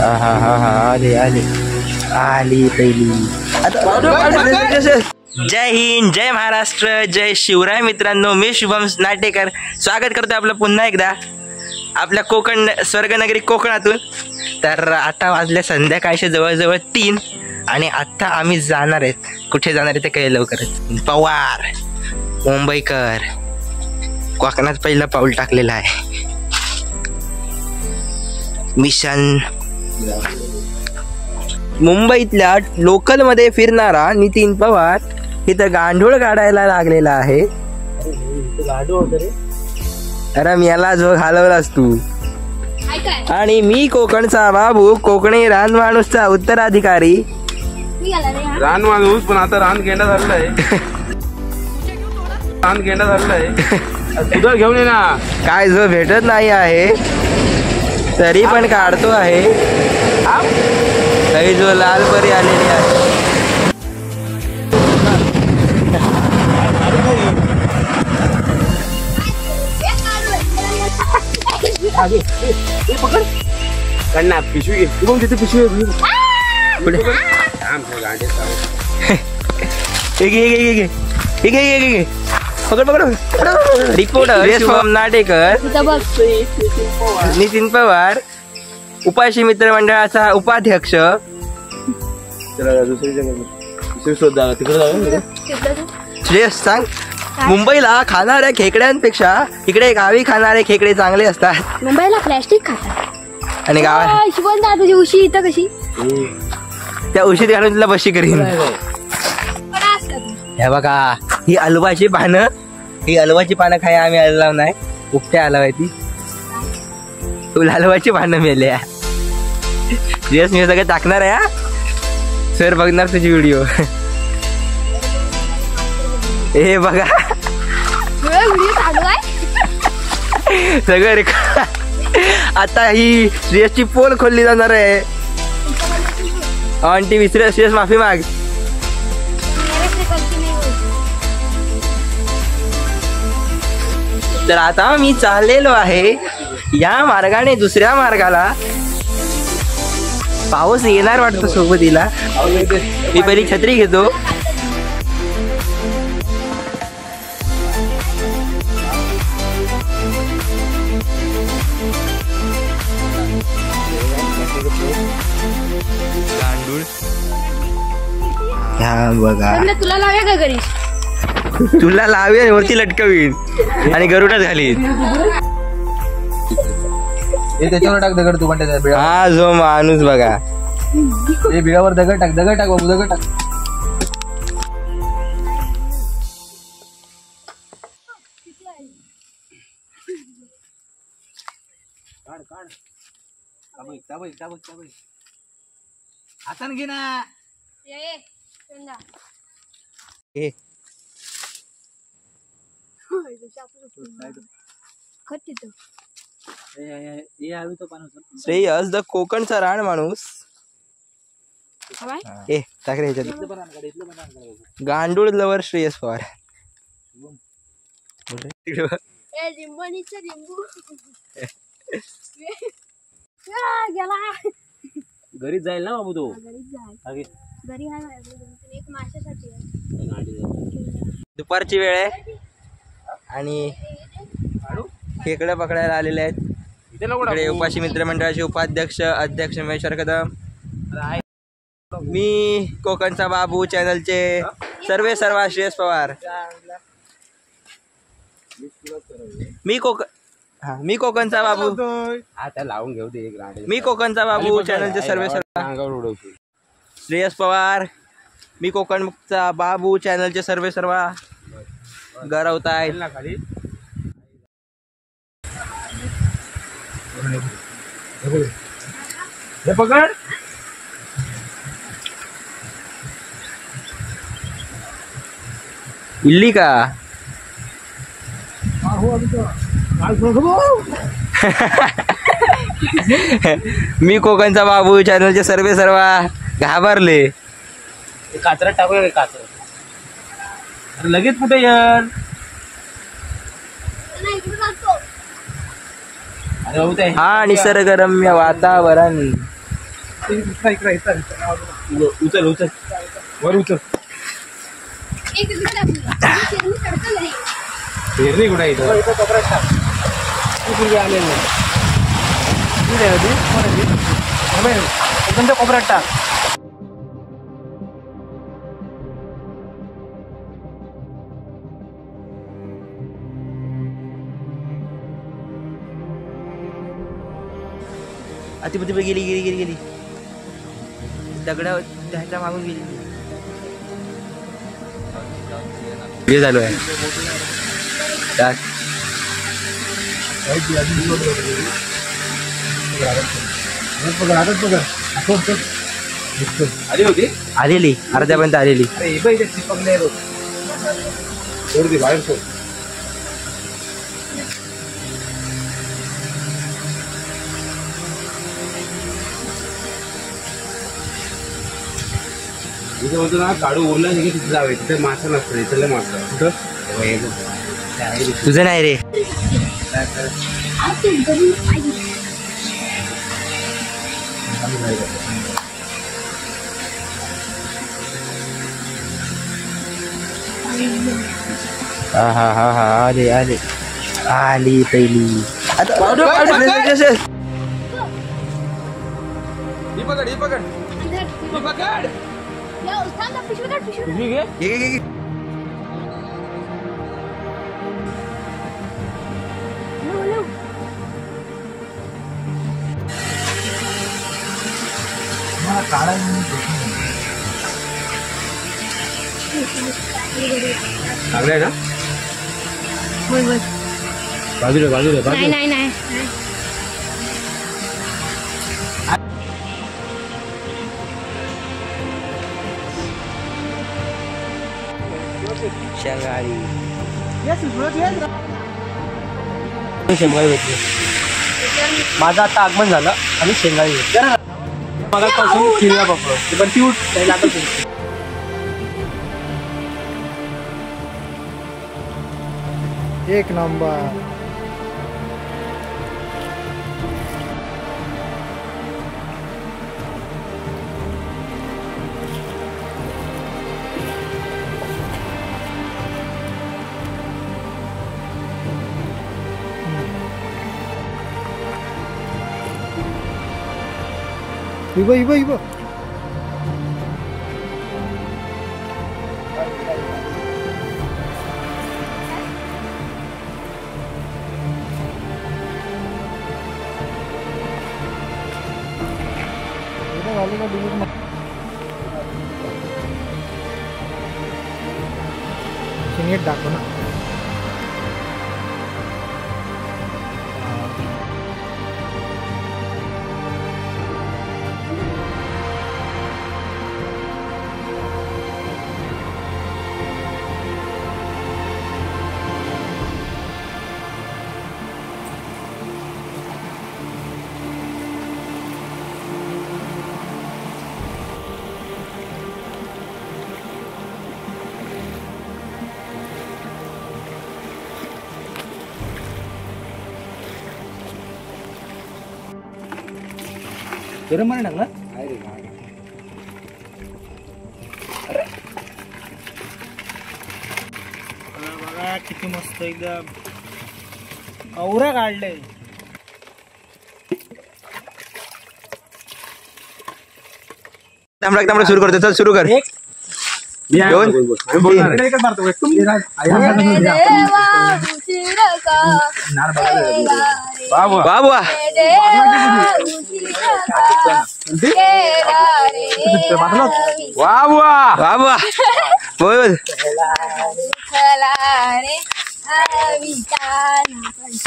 आली आली आली पहिली. जय हिंद, जय महाराष्ट्र, जय शिवराय. मित्रांनो, मी शुभम नाटेकर स्वागत करतो आपलं पुन्हा एकदा आपल्या कोकण स्वर्गनगरी कोकणातून. तर आता वाजले संध्याकाळचे जवळजवळ 3 आणि आता आम्ही जाणार आहेत. कुठे जाणार आहे ते काही लवकरच. पवार मुंबईकर कोकणात पहिला पाऊल टाकलेला आहे. मिशन मुंबईतल्या लोकलमध्ये फिरणारा नितीन पवार इथं गांडूळ काढायला लागलेला आहे. अरे मेला जो घालवलास तू. आणि मी कोकणचा बाबू, कोकणी रान माणूसचा उत्तराधिकारी. रान माणूस पण आता रान गेंडा झालेला आहे. तुझं घेऊन ये ना. काय जो भेटत नाही आहे तरी पण काढतो आहे. काही जो लाल परी आलेली आहे. कन्ना पिशवी घे. तू तिथे पिशवी पकड पकड. रिपोर्टर शुभम नाटेकर, नितीन पवार, उपाशी मित्र मंडळाचा उपाध्यक्ष. श्रेयस सांग, मुंबईला खाणाऱ्या खेकड्यांपेक्षा इकडे गावी खाणारे खेकडे चांगले असतात. मुंबईला प्लॅस्टिक खातात आणि गावात शिवण तुझी उशी इथं कशी त्या उशीत घालून तुला बशी करीन. हे बघा, ही अलवाची पानं, ही अलवाची पानं खाय आम्ही अलवाव नाही, उपट्या अलवाय ती. तुला अलवाची पानं मेल्या. येस, मी सगळं टाकणार आहे. सर बघणार तुझी व्हिडिओ. हे बघा सगळं रे. आता ही श्रेयसची पोल खोलली जाणार आहे. ऑन टी श्रेयस माफी माग. तर आता मी चाललेलो आहे या मार्गाने दुसऱ्या मार्गाला. पाऊस येणार वाटतो सोबतीला. मी पहिली छत्री घेतो. गांडूळ ह्या बघा. तुला लावूया का घरी? तुला लावे वरती लटकवीन आणि गरुडाच घालीन. त्याच्यावर टाक दगड. तू पण हा जो माणूस बघा. बिळावर दगड टाक. दगड टाक बाबू, दगड टाक. हातान घे ना. श्रेयस द कोकणचा रान माणूस. टाक रे ह्याच्यात. गांडूळ लवर श्रेयस पवार. घरीच जाईल ना बाबू तो. दुपारची वेळ आहे आणि खेकडे पकडायला आलेले आहेत. इकडे उपाशी मित्र मंडळाचे उपाध्यक्ष अध्यक्ष महेश्वर कदम. मी कोकणचा बाबू चॅनलचे सर्वा श्रेयस पवार. मी कोकणचा बाबू. आता लावून घेऊ दे. मी कोकणचा बाबू चॅनलचे सर्वा श्रेयस पवार. मी कोकणचा बाबू चॅनलचे सर्वा गरवत आहेत. हे पकड. इल्ली का? मी कोकणचा बाबू चॅनलचे सर्वा घाबरले. काचरा टाकूया. काचरा लगेच कुठे यार. हा निसर्गरम्य वातावरण. उचल उचल वर उचल. पेरणी कुठे इथं एकदम कोपऱ्यात टाक. अति गेली गेली गेली गेली दगडा त्याच्या मागून गेली. हे झालो आहे आली होती. आलेली अर्ध्यापर्यंत आलेली. सोड दे बाहेर सोड. इथे म्हणतो ना काढू उरला की तिथे जावे. तिथे मासा नसतं. इथले मासा कुठं तुझं नाही रे. हा हा हा हा आले आले आली पहिली. आता पकड ही पकड घे घे घे. चांगलं आहे ना. बाजूला बाजूला नाही नाही नाही. शेंगाळी शेंगाळी भेटली. माझं आता आगमन झालं आणि शेंगाळी भेटली. मगापासून किल्ला पकडतो पण ती उठ त्याला आता एक नंबर. इबो दाखव ना. गरम पाणी टाकलं. बघा किती मस्त एकदम औरा काढले. तांबडा सुरू करतो. चल सुरू कर. दोन बाबा बाबा बोल.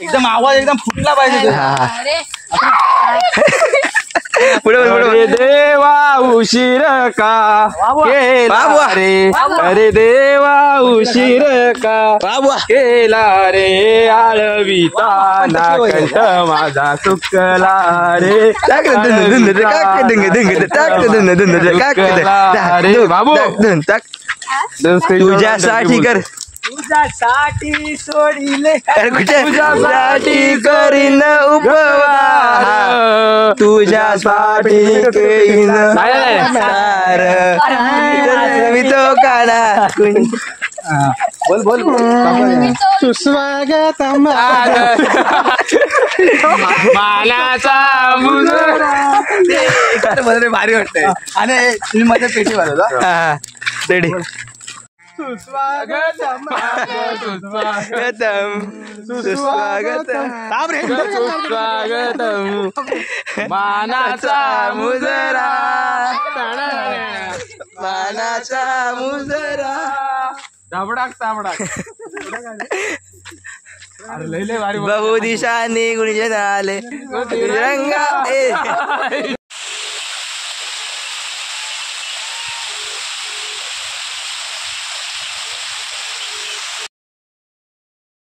एकदम आवाज एकदम फुटला पाहिजे. पुढे अरे देवा उशीर का केला रे. अरे देवा उशीर का केला रे. आळविताना कंठ माझा सुकला रे. तुझ्यासाठी कर तुझ्यासाठी सोडिले तुझ्यासाठी करीन उपवास तुझ्यासाठी करीन सार मी तो काना बोल सुस्वागत मानाचा मुजरा भारी वाटतंय आणि तुम्ही मध्ये पेटी वाजवता रेडी सुस्वागतम मानाचा मुजरा मानाचा मुजरा धाबडाक ताबडाक अरे लय भारी बहु दिशाने गुंजन आले रंगा